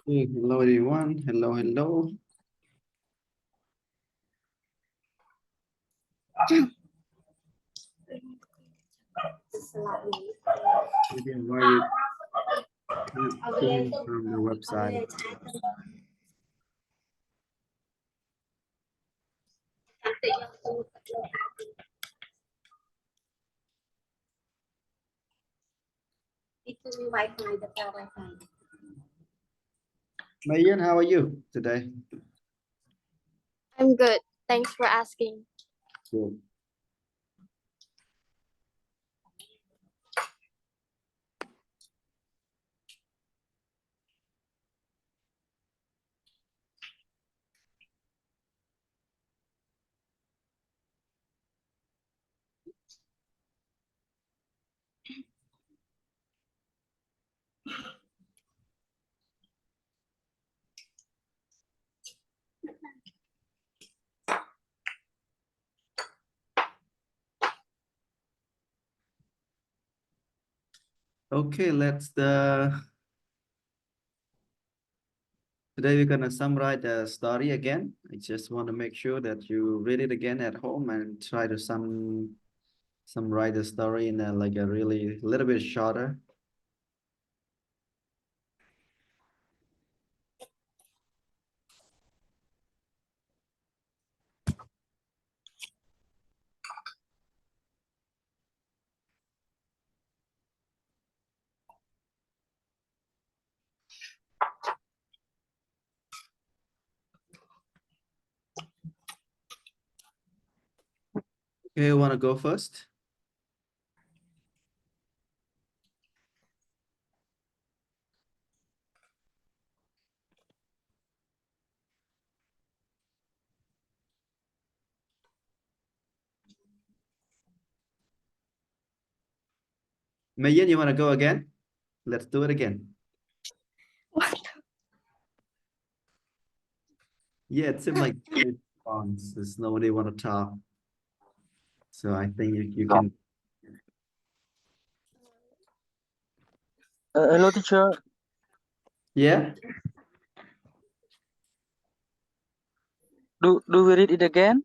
Hey, hello everyone. Hello, hello. Maybe why you can't see from the website. Mayan, how are you today? I'm good. Thanks for asking. Good. Okay, today we're gonna summarize the story again. I just want to make sure that you read it again at home and try to summarize the story in like a really little bit shorter. Okay, you want to go first? Mayan, you want to go again? Let's do it again. Yeah, it seems like there's nobody want to talk. So I think you can. Hello, teacher. Yeah. Do we read it again?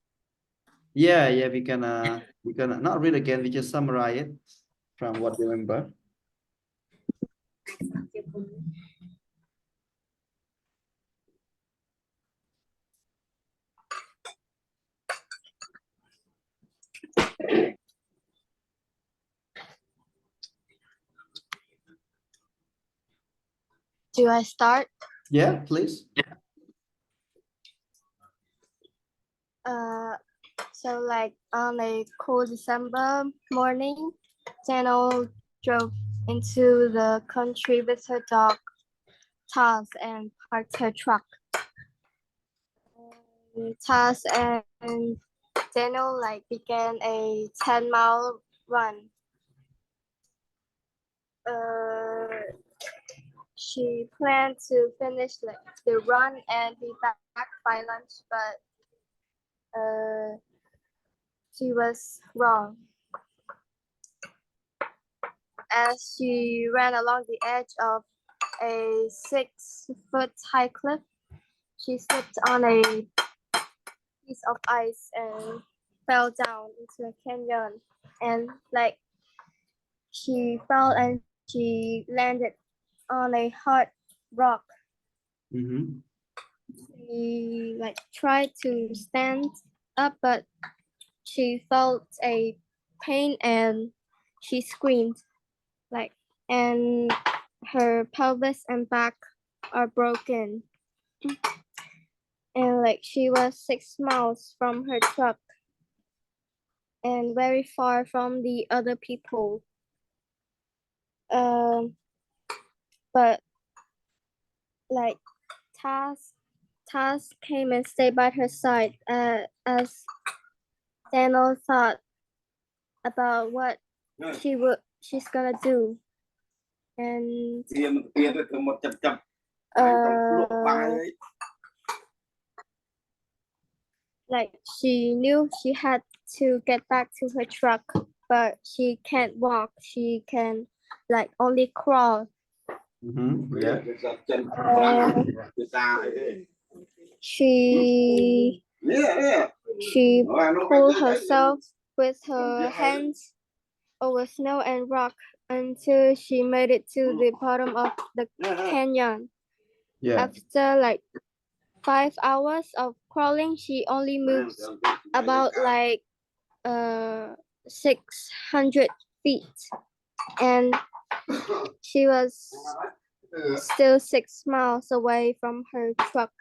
Yeah, we can not read again, we just summarize it from what we remember. Do I start? Yeah, please. So like on a cool December morning, Daniel drove into the country with her dog, Taz, and parked her truck. Taz and Daniel like began a 10-mile run. She planned to finish the run and be back by lunch, but she was wrong. As she ran along the edge of a 6-foot high cliff, she slipped on a piece of ice and fell down into a canyon. And like she fell and she landed on a hard rock. Mm-hmm. She like tried to stand up, but she felt a pain and she screamed like, and her pelvis and back are broken. And like she was 6 miles from her truck and very far from the other people. But like Taz came and stayed by her side as Daniel thought about what she's gonna do. And like she knew she had to get back to her truck, but she can't walk. She can like only crawl. Yeah. She pulled herself with her hands over snow and rock until she made it to the bottom of the canyon. Yeah. After like 5 hours of crawling, she only moved about like 600 feet, and she was still 6 miles away from her truck.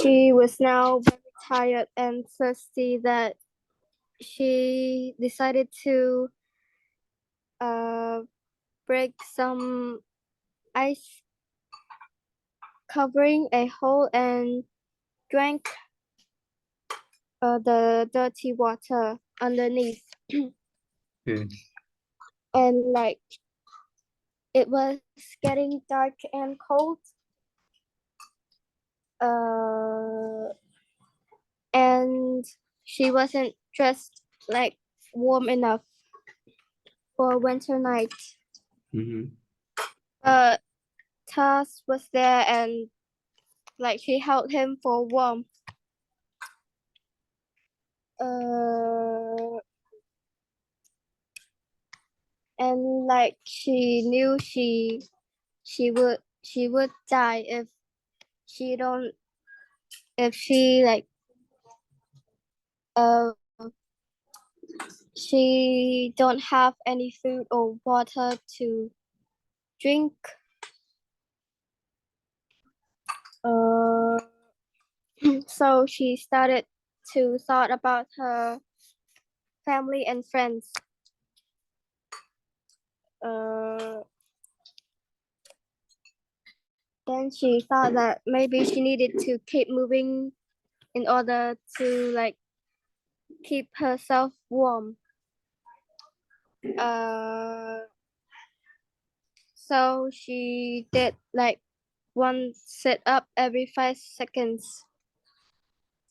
She was now very tired and thirsty that she decided to break some ice covering a hole and drank the dirty water underneath. Okay. And like it was getting dark and cold. And she wasn't dressed like warm enough for a winter night. But Taz was there and like she held him for warmth. And like she knew she would die if she like she don't have any food or water to drink. So she started to thought about her family and friends. Then she thought that maybe she needed to keep moving in order to like keep herself warm. So she did like one sit up every 5 seconds.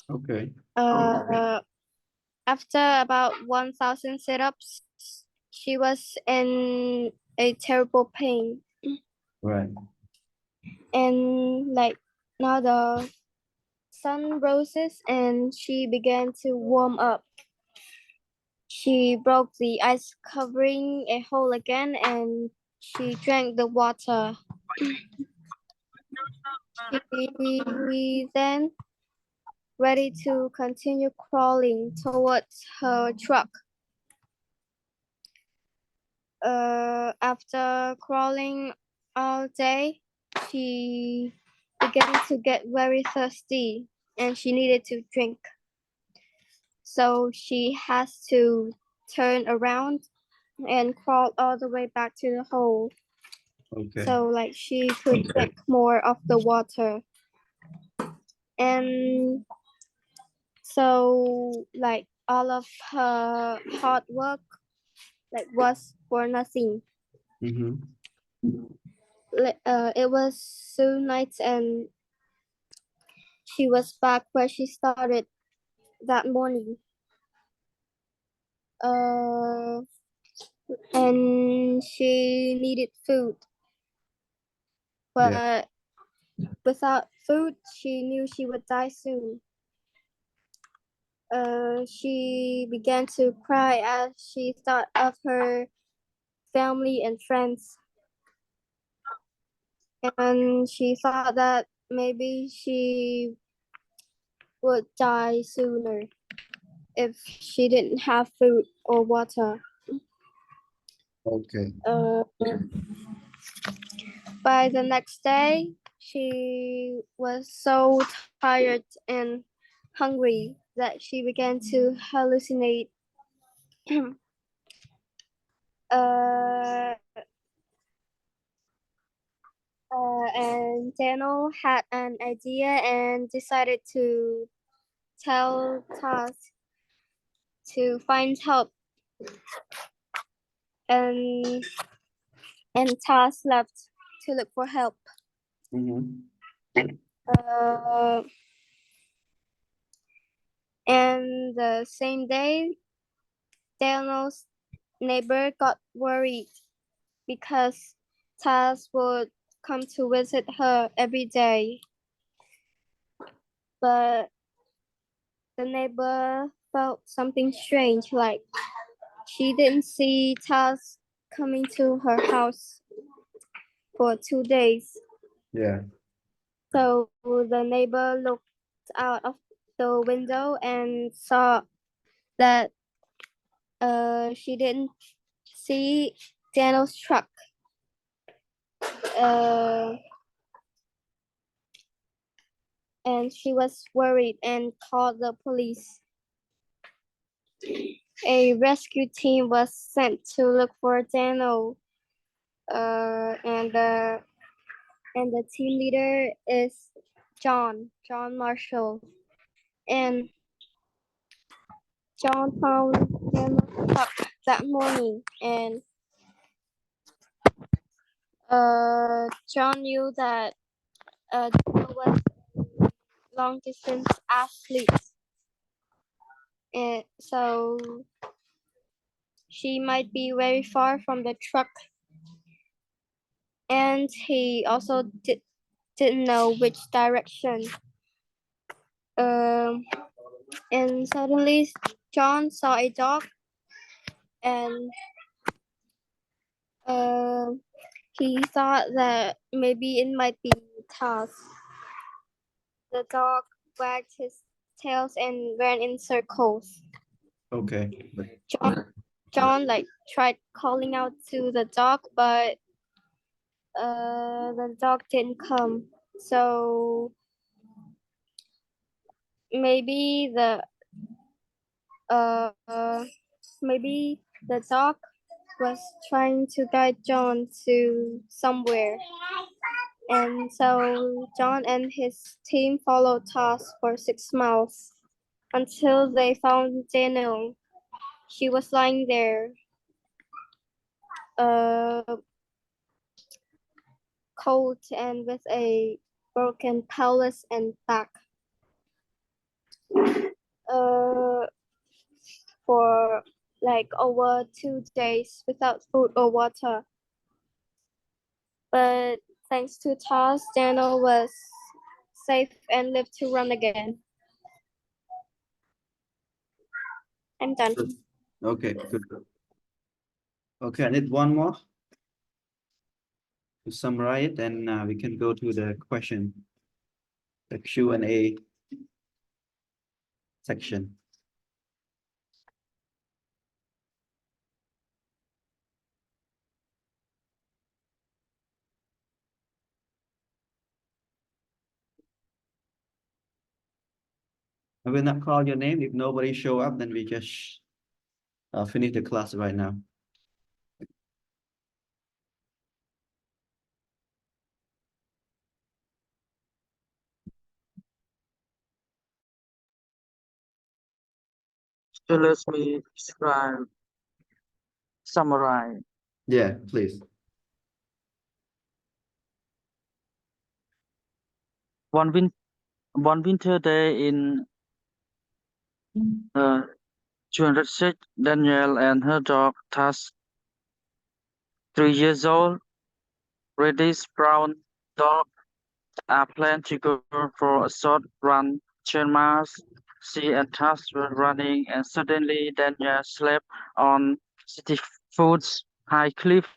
Okay. After about 1,000 sit-ups, she was in a terrible pain. Right. And like now the sun roses and she began to warm up. She broke the ice covering a hole again and she drank the water. She then ready to continue crawling towards her truck. After crawling all day, she began to get very thirsty and she needed to drink. So she has to turn around and crawl all the way back to the hole. Okay. So like she could drink more of the water. And so like all of her hard work like was for nothing. It was soon night and she was back where she started that morning. And she needed food. But without food, she knew she would die soon. She began to cry as she thought of her family and friends. And she thought that maybe she would die sooner if she didn't have food or water. Okay. By the next day, she was so tired and hungry that she began to hallucinate. And Daniel had an idea and decided to tell Taz to find help. And Taz left to look for help. And the same day, Daniel's neighbor got worried because Taz would come to visit her every day. But the neighbor felt something strange, like she didn't see Taz coming to her house for 2 days. Yeah. So the neighbor looked out of the window and saw that she didn't see Daniel's truck. And she was worried and called the police. A rescue team was sent to look for Daniel, and the team leader is John Marshall, and John found Daniel's truck that morning, and John knew that Daniel was a long distance athlete, and so she might be very far from the truck. And he also didn't know which direction. And suddenly John saw a dog, and he thought that maybe it might be Taz. The dog wagged his tails and ran in circles. Okay. But John like tried calling out to the dog, but the dog didn't come. So maybe maybe the dog was trying to guide John to somewhere. And so John and his team followed Taz for 6 miles until they found Daniel. She was lying there, cold and with a broken pelvis and back. For like over 2 days without food or water. But thanks to Taz, Daniel was safe and lived to run again. I'm done. okay, good. Okay, I need one more to summarize it, and we can go to the question, the Q&A section. I will not call your name. If nobody show up, then we just finish the class right now. So let me summarize. Yeah, please. One winter day in 206, Danielle and her dog Taz, 3 years old, reddish brown dog, are planned to go for a short run 10 miles. She and Taz were running, and suddenly Danielle slept on City Foods high cliff.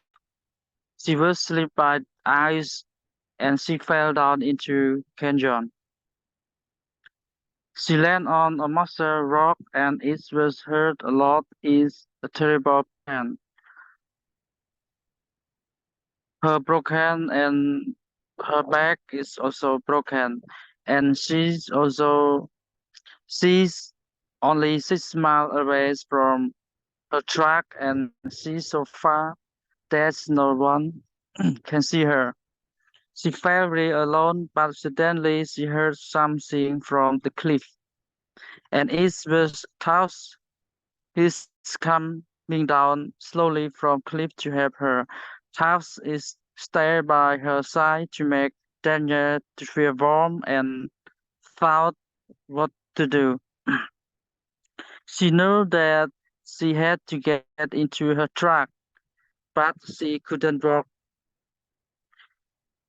She was slipped by ice, and she fell down into canyon. She landed on a massive rock, and it was hurt a lot. It's a terrible pain. Her broken and her back is also broken, and she's only 6 miles away from her truck, and she's so far that no one can see her. She felt really alone, but suddenly she heard something from the cliff, and it was Taos. He's coming down slowly from cliff to help her. Taos is stayed by her side to make Daniel to feel warm and thought what to do. She knew that she had to get into her truck. but she couldn't walk.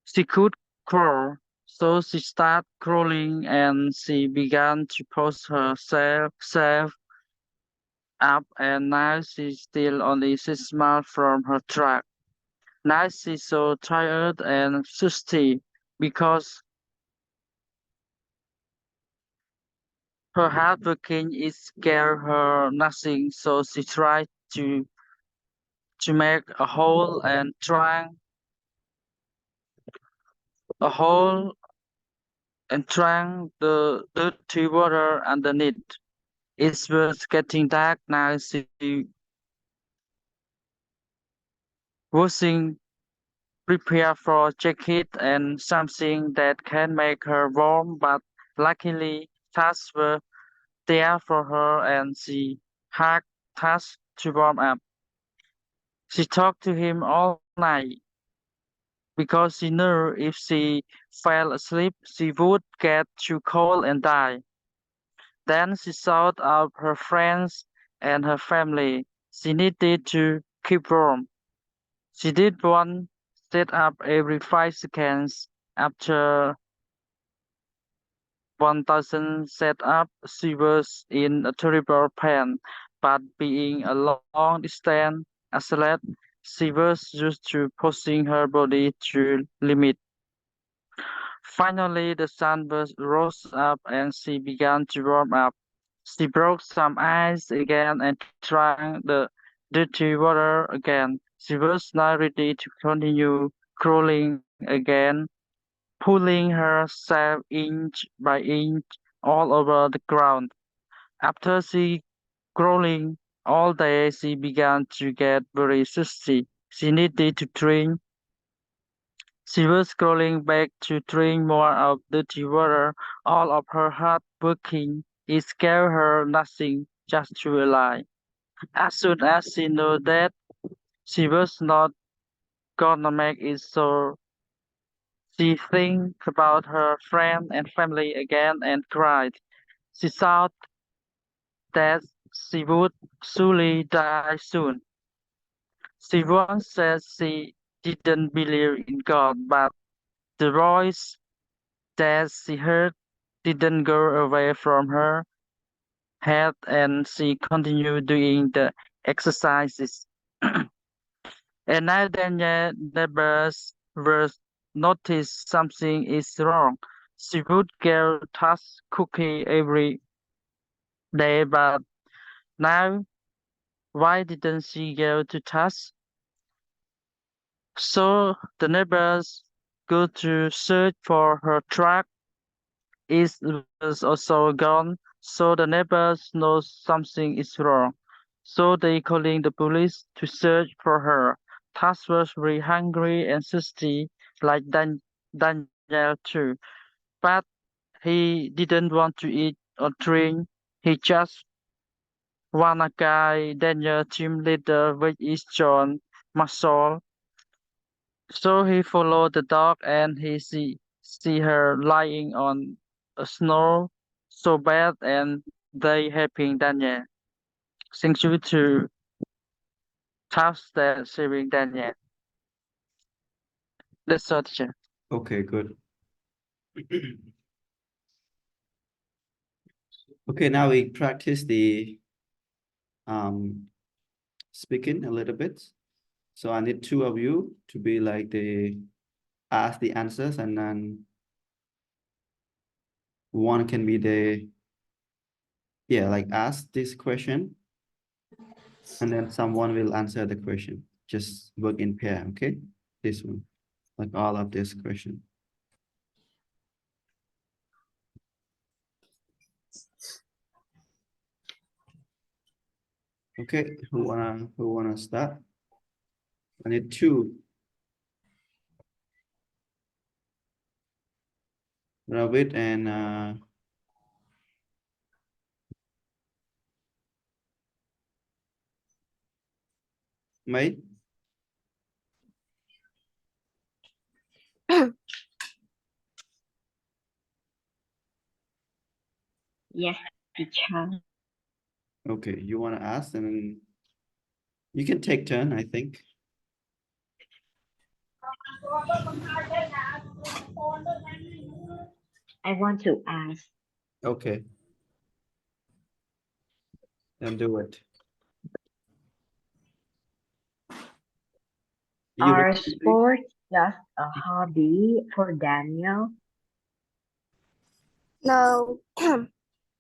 She could crawl, so she started crawling and she began to push herself up, and now she's still only 6 miles from her track. Now she's so tired and thirsty because her hard working is scare her nothing, so she tried to make a hole and drank the dirty water underneath. It was getting dark now. She wasn't prepared for a jacket and something that can make her warm, but luckily Taz were there for her and she hugged Taz to warm up. She talked to him all night because she knew if she fell asleep, she would get too cold and die. Then she thought of her friends and her family. She needed to keep warm. She did one sit up every 5 seconds. After 1,000 set up, she was in a terrible pain, but being a long distance athlete, she was used to pushing her body to limit. Finally, the sun rose up and she began to warm up. She broke some ice again and drank the dirty water again. She was now ready to continue crawling again, pulling herself inch by inch all over the ground. After she crawling all day, she began to get very thirsty. She needed to drink. She was crawling back to drink more of dirty water. All of her hard working, it scared her nothing, just to realize. As soon as she knew that she was not gonna make it, so she think about her friend and family again and cried. She thought that she would surely die soon. She once said she didn't believe in God, but the voice that she heard didn't go away from her head and she continued doing the exercises. And now Daniel neighbors were noticed something is wrong. She would get touch cookie every day, but now why didn't she go to touch? So the neighbors go to search for her truck. It was also gone, so the neighbors know something is wrong. So they calling the police to search for her. Taz was very hungry and thirsty, like Daniel too. But he didn't want to eat or drink. He just wanted a guy Daniel team leader, which is John Marshall. So he followed the dog and he see her lying on a snow so bad and they helping Daniel. Thank you to Task that saving Daniel. That's all, teacher. Okay, good. Okay, now we practice the speaking a little bit. So I need two of you to be like the ask the answers, and then one can be the like ask this question, and then someone will answer the question. Just work in pair, okay? This one, like all of this question. Okay, who wanna start? I need two. Ravid and May. Yes, teacher. Okay, you wanna ask, and then you can take turn, I think. I want to ask, Okay. Then do it. You are will- sports just a hobby for Daniel? No,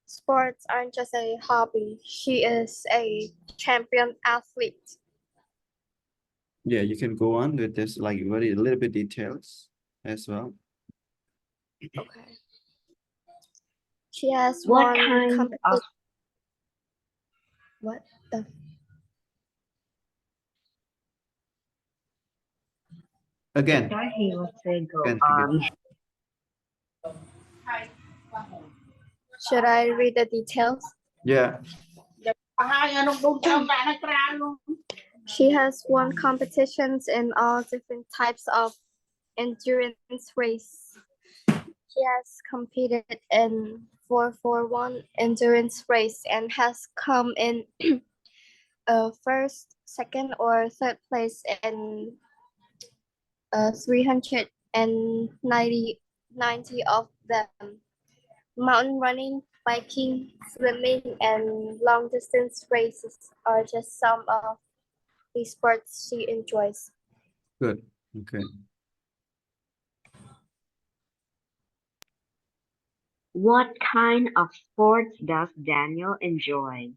sports aren't just a hobby. She is a champion athlete. Yeah, you can go on with this, like very a little bit details as well. Okay. She has What won kind of competition. What the? Again, sorry he will say go again. on. Should I read the details? Yeah, She has won competitions in all different types of endurance race. She has competed in 441 endurance race and has come in first, second, or third place in 390 of them. Mountain running, biking, swimming, and long distance races are just some of the sports she enjoys. good. Okay. What kind of sports does Daniel enjoy?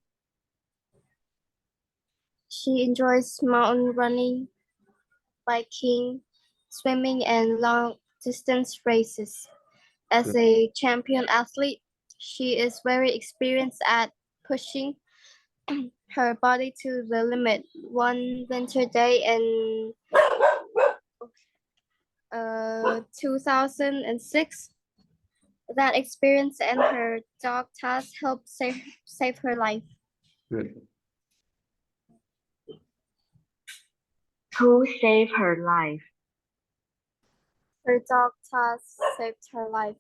She enjoys mountain running, biking, swimming, and long distance races. As Good. a champion athlete, she is very experienced at pushing her body to the limit. One winter day in 2006, that experience and her dog Taz helped save her life. Good. Who saved her life? Her dog Taz saved her life.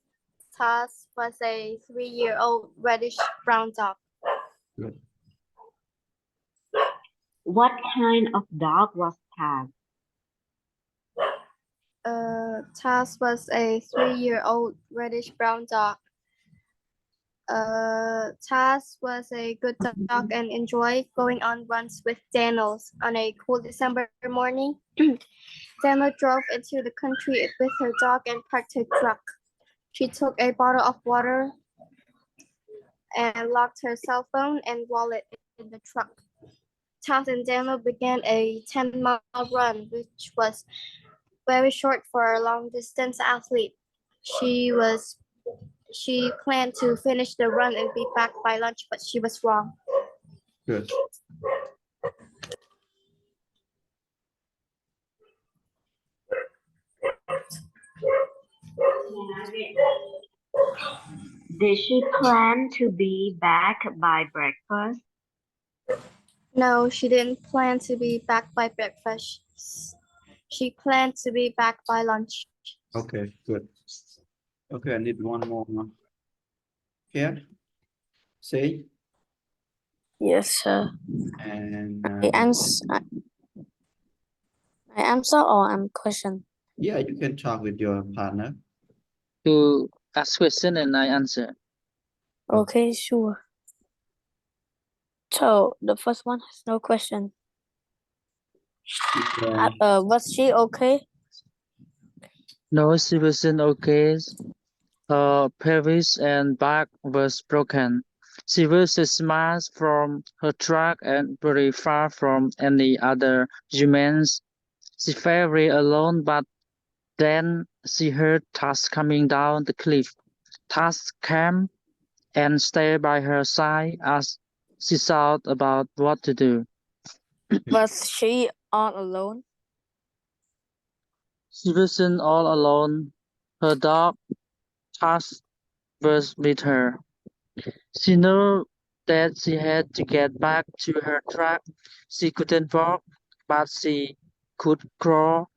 Taz was a 3-year-old reddish brown dog. Good. What kind of dog was Taz? Taz was a 3-year-old reddish brown dog. Taz was a good dog and enjoyed going on runs with Daniel. On a cool December morning, Daniel drove into the country with her dog and parked her truck. She took a bottle of water and locked her cell phone and wallet in the truck. Taz and Daniel began a 10-mile run, which was very short for a long-distance athlete. She planned to finish the run and be back by lunch, but she was wrong. Good. Did she plan to be back by breakfast? No, she didn't plan to be back by breakfast. She planned to be back by lunch. Okay, good. Okay, I need one more. Here. Say, Yes, sir. and I answer or I'm question. yeah, you can talk with your partner. You ask question and I answer. Okay, sure. So the first one has no question. Yeah. Was she okay? No, she wasn't okay. Her pelvis and back was broken. She was smart from her truck and very far from any other humans. She felt very alone, but then she heard Taz coming down the cliff. Taz came and stayed by her side as she thought about what to do. Was she all alone? She wasn't all alone. Her dog, Taz, was with her. She knew that she had to get back to her truck. She couldn't walk, but she could crawl.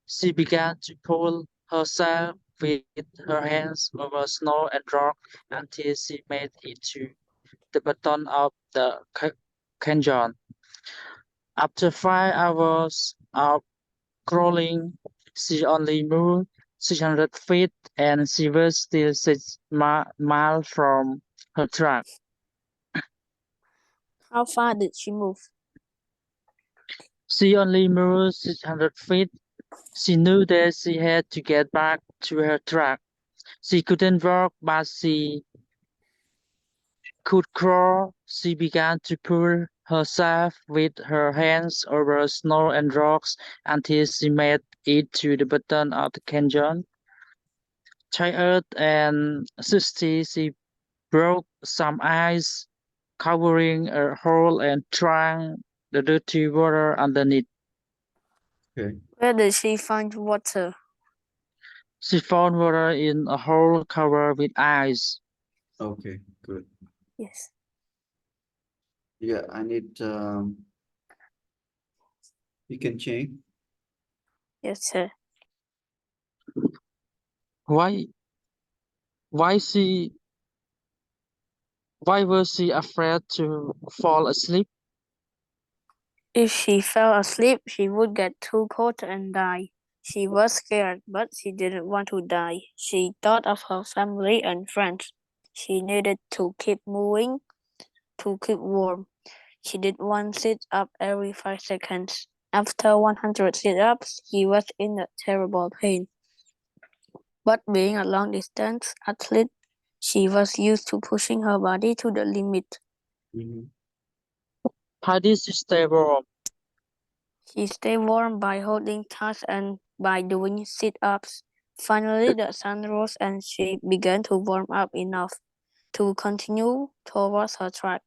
She began to pull herself with her hands over snow and rock until she made it to the bottom of the canyon. After 5 hours of crawling, She only moved 600 feet and she was still 6 miles from her track. How far did she move? She only moved 600 feet. She knew that she had to get back to her track. She couldn't walk, but she could crawl. She began to pull herself with her hands over snow and rocks until she made it to the bottom of the canyon. Tired and thirsty, she broke some ice, covering a hole and drank the dirty water underneath. Okay. Where did she find water? She found water in a hole covered with ice. Okay, good. Yes. Yeah, I need you can change. Yes, sir. Why? Why she? Why was she afraid to fall asleep? If she fell asleep, she would get too cold and die. She was scared, but she didn't want to die. She thought of her family and friends. She needed to keep moving to keep warm. She did one sit up every 5 seconds. After 100 sit ups, she was in a terrible pain. But being a long distance athlete, she was used to pushing her body to the limit. Mhm. How did she stay warm? She stayed warm by holding tasks and by doing sit ups. Finally, the sun rose and she began to warm up enough to continue towards her track.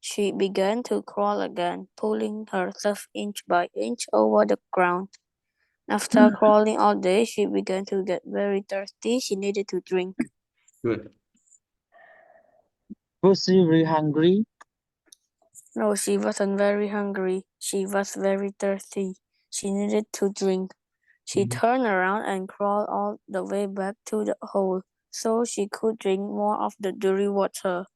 She began to crawl again, pulling herself inch by inch over the ground. After crawling all day, she began to get very thirsty. She needed to drink. Good. Was she really hungry? No, she wasn't very hungry. She was very thirsty. She needed to drink. She Mhm. turned around and crawled all the way back to the hole so she could drink more of the dirty water.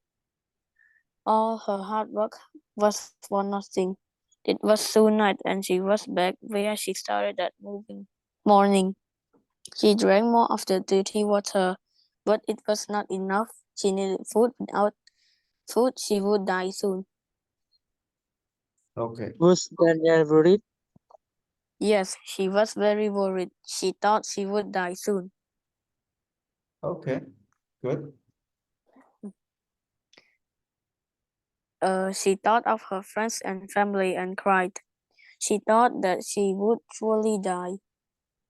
All her hard work was for nothing. It was soon night and she was back where she started that morning. She drank more of the dirty water, but it was not enough. She needed food. Without food, she would die soon. Okay. Was Danielle worried? Yes, she was very worried. She thought she would die soon. Okay. Good. She thought of her friends and family and cried. She thought that she would surely die.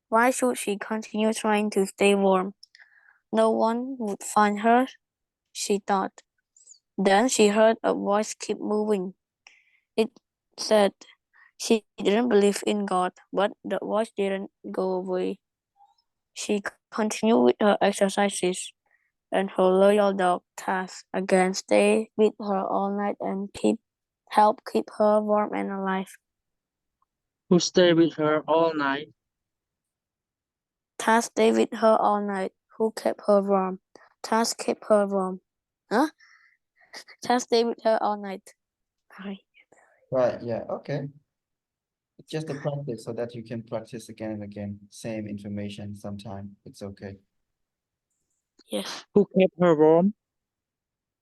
Why should she continue trying to stay warm? No one would find her, she thought. Then she heard a voice keep moving. It said she didn't believe in God, but the voice didn't go away. She continued with her exercises, and her loyal dog Taz again stayed with her all night and help keep her warm and alive. Who stayed with her all night? Taz stayed with her all night. Who kept her warm? Taz kept her warm. Huh? Taz stayed with her all night. Sorry. Right. Yeah. Okay. It's just a practice so that you can practice again and again. Same information sometime. It's okay. Yes. Who kept her warm?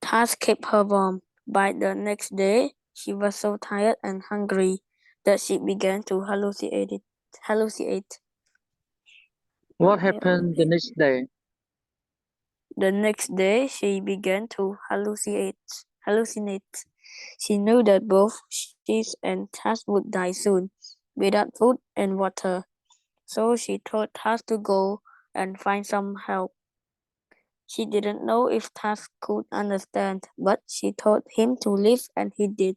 Taz kept her warm. By the next day, she was so tired and hungry that she began to hallucinate. What happened the next day? The next day, she began to hallucinate. She knew that both she and Taz would die soon, without food and water. So she told Taz to go and find some help. She didn't know if Taz could understand, but she told him to leave and he did.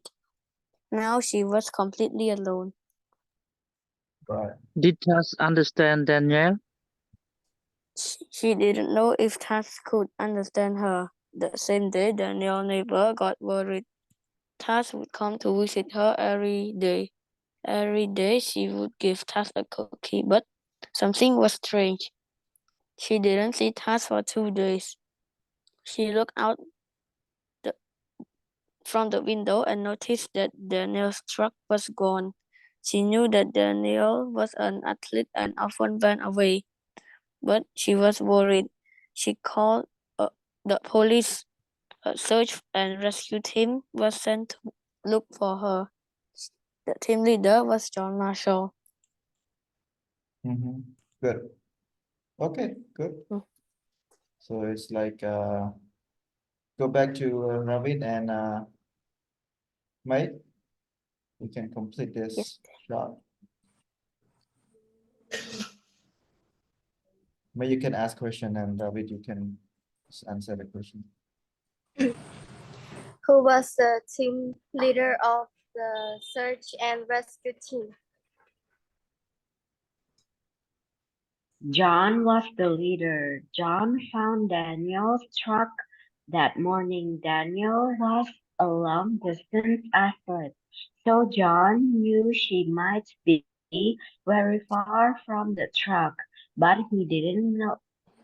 Now she was completely alone. Right. Did Taz understand Danielle? She didn't know if Taz could understand her. The same day, Danielle's neighbor got worried. Taz would come to visit her every day. Every day she would give Taz a cookie, but something was strange. She didn't see Taz for 2 days. She looked out from the window and noticed that Daniel's truck was gone. She knew that Daniel was an athlete and often ran away, but she was worried. She called the police. A search and rescue team was sent to look for her. The team leader was John Marshall. Good. Okay, good. Mm. So it's like go back to Ravid and May. We can complete this Yes. shot. May you can ask question and Ravid you can answer the question. Who was the team leader of the search and rescue team? John was the leader. John found Daniel's truck that morning. Daniel was a long distance athlete, so John knew she might be very far from the truck, but he didn't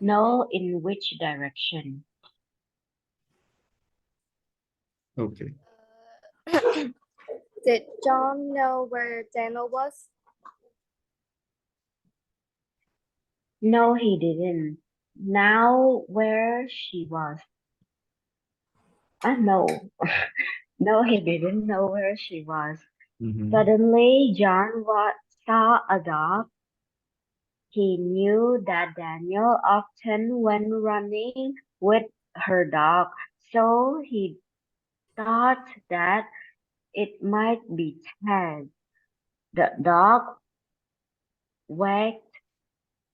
know in which direction. Okay. Did John know where Daniel was? No, he didn't. Now where she was. No. No, he didn't know where she was. Suddenly, John saw a dog. He knew that Daniel often went running with her dog, so he thought that it might be Ted. The dog wagged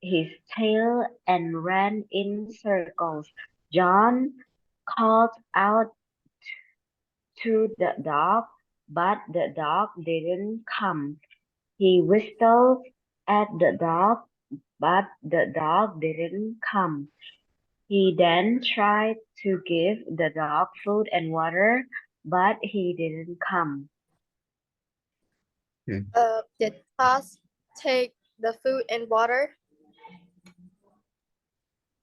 his tail and ran in circles. John called out to the dog, but the dog didn't come. He whistled at the dog, but the dog didn't come. He then tried to give the dog food and water, but he didn't come. Did Taz take the food and water?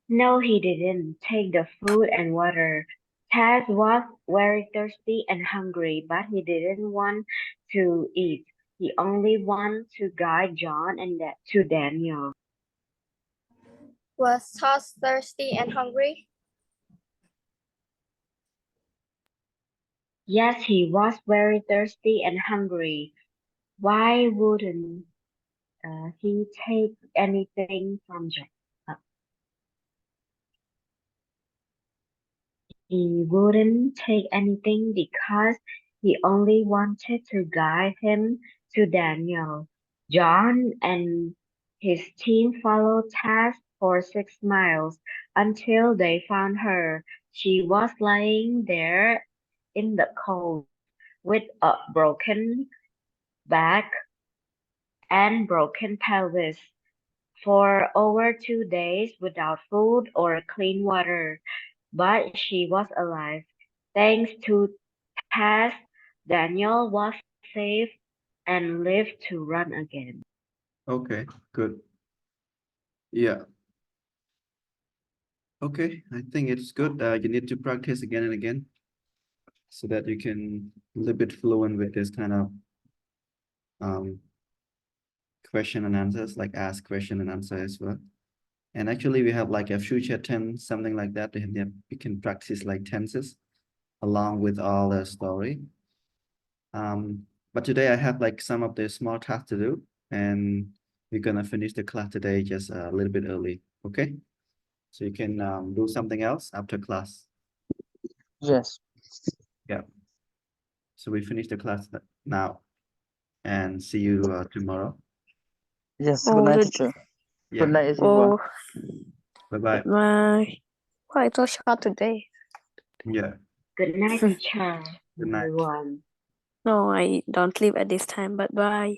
No, he didn't take the food and water. Taz was very thirsty and hungry, but he didn't want to eat. He only wanted to guide John and to Daniel. Was Taz thirsty and hungry? Yes, he was very thirsty and hungry. Why wouldn't he take anything from John? He wouldn't take anything because he only wanted to guide him to Daniel. John and his team followed Taz for 6 miles until they found her. She was lying there in the cold with a broken back and broken pelvis for over 2 days without food or clean water. But she was alive. Thanks to Taz, Daniel was safe and lived to run again. Okay, good. Yeah. Okay, I think it's good. You need to practice again and again so that you can a little bit fluent with this kind of question and answers, like ask question and answer as well. And actually we have like a future tense, something like that. We can practice like tenses along with all the story. But today I have like some of the small tasks to do, and we're gonna finish the class today just a little bit early. Okay, so you can do something else after class. Yes. Yeah. So we finish the class now, and see you tomorrow. Yes. Oh, Good night, good. teacher. Yeah. Good night, everyone. Oh, Bye bye. my. Why it was short today? Yeah. Good night, teacher. Good night. Everyone. No, I don't leave at this time, but bye.